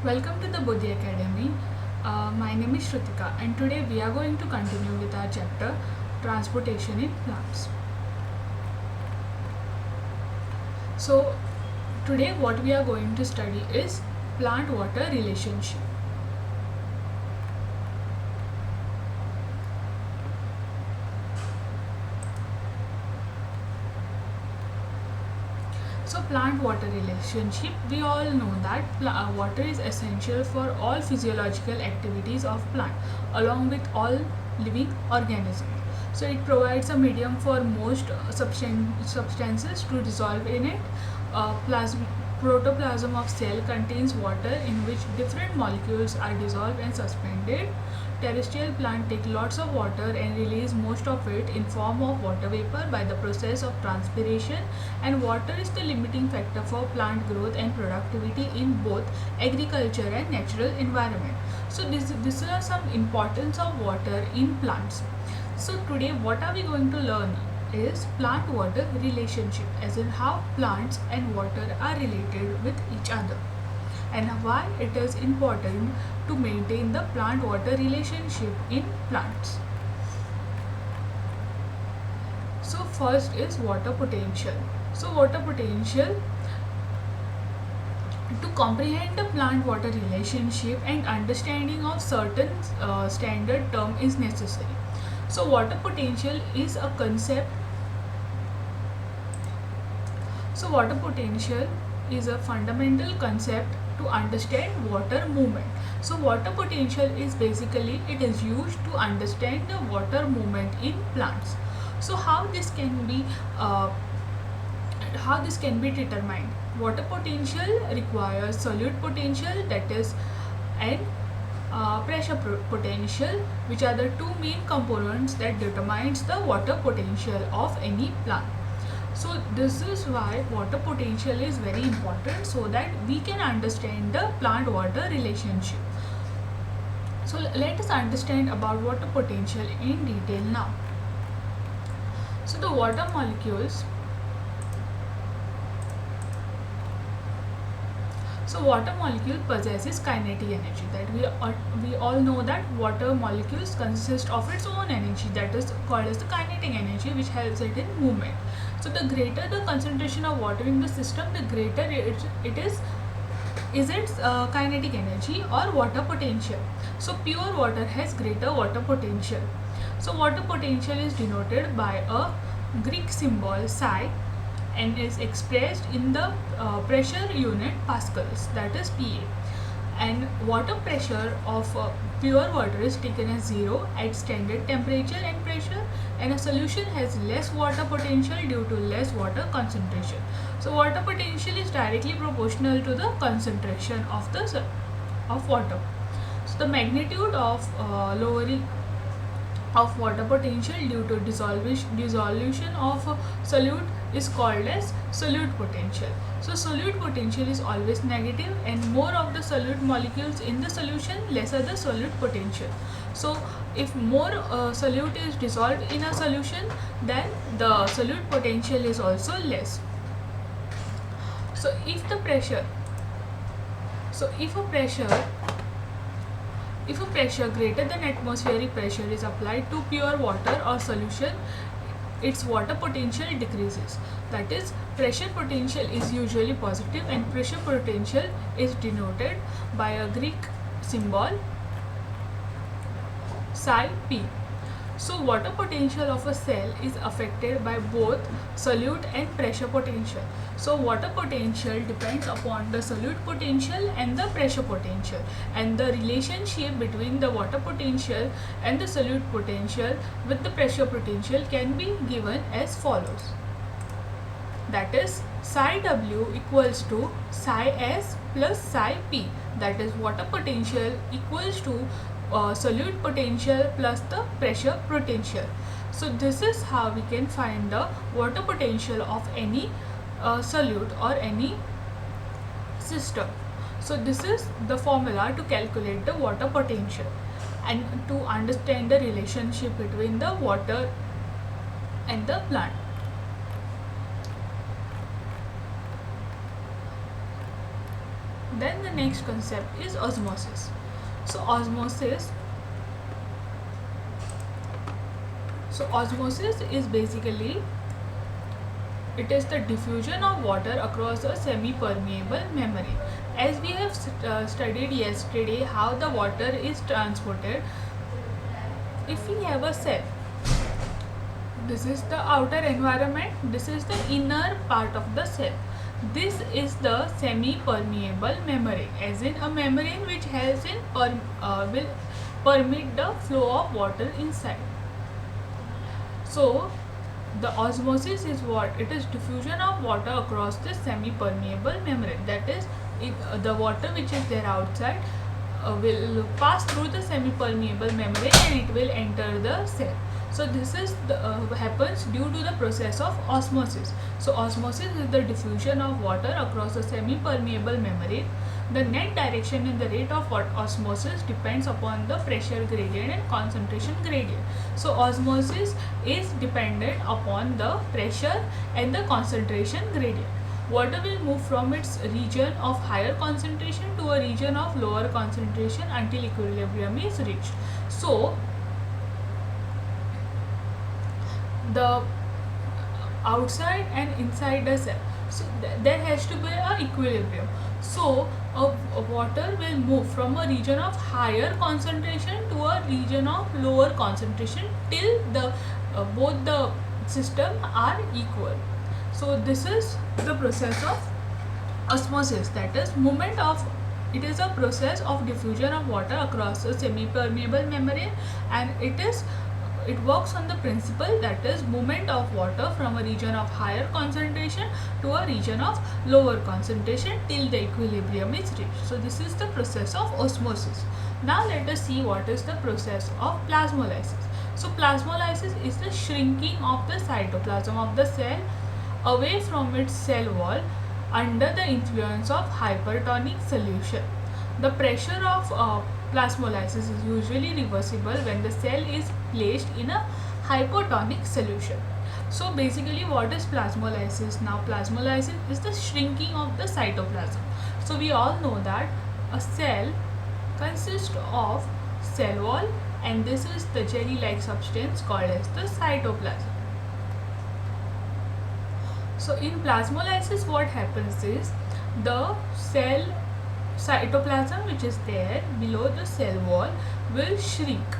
Welcome to the Buddhi Academy. My name is Shrutika, and today we are going to continue with our chapter Transportation in Plants. So, today what we are going to study is plant water relationship. So, plant water relationship, we all know that water is essential for all physiological activities of plant along with all living organisms. So, it provides a medium for most substances to dissolve in it. Protoplasm of cell contains water in which different molecules are dissolved and suspended. Terrestrial plants take lots of water and release most of it in form of water vapor by the process of transpiration, and water is the limiting factor for plant growth and productivity in both agriculture and natural environment. So this are some importance of water in plants. So today what are we going to learn is plant water relationship, as in how plants and water are related with each other and why it is important to maintain the plant water relationship in plants. So first is water potential. So water potential, to comprehend the plant water relationship and understanding of certain standard term is necessary. So water potential is a concept. So water potential is a fundamental concept to understand water movement. So water potential is basically, it is used to understand the water movement in plants. So how this can be determined? Water potential requires solute potential, that is, and pressure potential, which are the two main components that determines the water potential of any plant. So this is why water potential is very important, so that we can understand the plant water relationship. So let us understand about water potential in detail now. So the water molecules, water molecule possesses kinetic energy, that we all know that water molecules consist of its own energy, that is called as the kinetic energy, which helps it in movement. So the greater the concentration of water in the system, the greater it is its kinetic energy or water potential. So pure water has greater water potential. So water potential is denoted by a Greek symbol psi and is expressed in the pressure unit pascals, that is PA. And water pressure of pure water is taken as 0 at standard temperature and pressure, and a solution has less water potential due to less water concentration. So water potential is directly proportional to the concentration of water. So the magnitude of lowering of water potential due to dissolution of solute is called as solute potential. So solute potential is always negative, and more of the solute molecules in the solution, lesser the solute potential. So if more solute is dissolved in a solution, then the solute potential is also less. So if a pressure greater than atmospheric pressure is applied to pure water or solution, its water potential decreases. That is, pressure potential is usually positive, and pressure potential is denoted by a Greek symbol psi p. So water potential of a cell is affected by both solute and pressure potential. So water potential depends upon the solute potential and the pressure potential, and the relationship between the water potential and the solute potential with the pressure potential can be given as follows. That is, psi w equals to psi s plus psi p, that is water potential equals to solute potential plus the pressure potential. So this is how we can find the water potential of any solute or any system. So this is the formula to calculate the water potential and to understand the relationship between the water and the plant. Then the next concept is osmosis. So osmosis is basically, it is the diffusion of water across a semi-permeable membrane. As we have studied yesterday how the water is transported, if we have a cell, this is the outer environment, this is the inner part of the cell. This is the semi-permeable membrane, as in a membrane which helps in will permit the flow of water inside. So the osmosis is what? It is diffusion of water across the semi-permeable membrane. That is, the water which is there outside will pass through the semi-permeable membrane and it will enter the cell. So this is happens due to the process of osmosis. So osmosis is the diffusion of water across the semi-permeable membrane. The net direction and the rate of osmosis depends upon the pressure gradient and concentration gradient. So osmosis is dependent upon the pressure and the concentration gradient. Water will move from its region of higher concentration to a region of lower concentration until equilibrium is reached. So the outside and inside the cell, so there has to be a equilibrium. So water will move from a region of higher concentration to a region of lower concentration till the both the system are equal. So this is the process of osmosis, that is movement of, it is a process of diffusion of water across a semi-permeable membrane, and it works on the principle, that is movement of water from a region of higher concentration to a region of lower concentration till the equilibrium is reached. So this is the process of osmosis. Now let us see what is the process of plasmolysis. So plasmolysis is the shrinking of the cytoplasm of the cell away from its cell wall under the influence of hypertonic solution. The pressure of plasmolysis is usually reversible when the cell is placed in a hypotonic solution. So basically, what is plasmolysis? Now plasmolysis is the shrinking of the cytoplasm. So we all know that a cell consists of cell wall, and this is the jelly-like substance called as the cytoplasm. So in plasmolysis, what happens is the cell cytoplasm which is there below the cell wall will shrink,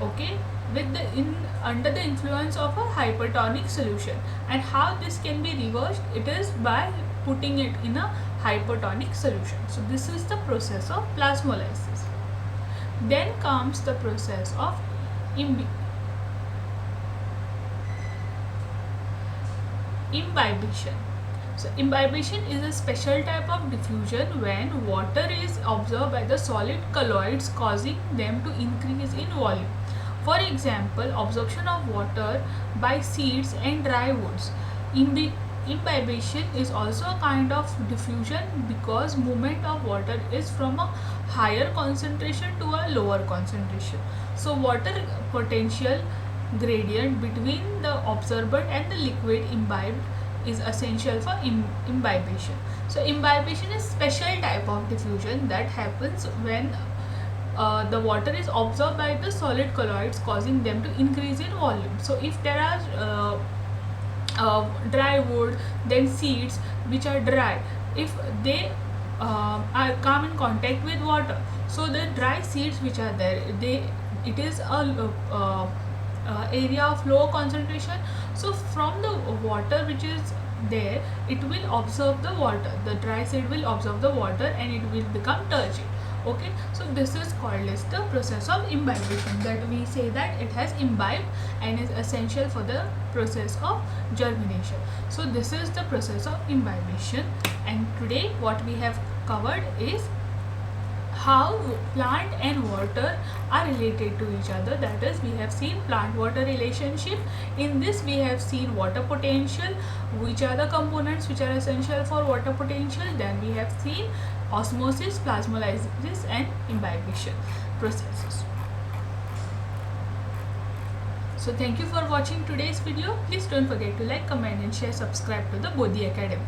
okay, with the under the influence of a hypertonic solution. And how this can be reversed? It is by putting it in a hypertonic solution. So this is the process of plasmolysis. Then comes the process of imbibition. So imbibition is a special type of diffusion when water is absorbed by the solid colloids, causing them to increase in volume. For example, absorption of water by seeds and dry woods. Imbibition is also a kind of diffusion because movement of water is from a higher concentration to a lower concentration. So water potential gradient between the absorbent and the liquid imbibed is essential for imbibition. So imbibition is special type of diffusion that happens when the water is absorbed by the solid colloids, causing them to increase in volume. So if there are dry wood, then seeds which are dry, if they come in contact with water, so the dry seeds which are there, it is a area of low concentration. So from the water which is there, it will absorb the water, the dry seed will absorb the water and it will become turgid. Okay, so this is called as the process of imbibition, that we say that it has imbibed and is essential for the process of germination. So this is the process of imbibition, and today what we have covered is how plant and water are related to each other. That is, we have seen plant water relationship. In this we have seen water potential, which are the components which are essential for water potential. Then we have seen osmosis, plasmolysis and imbibition processes. So thank you for watching today's video. Please don't forget to like, comment and share, subscribe to the Bodhi Academy.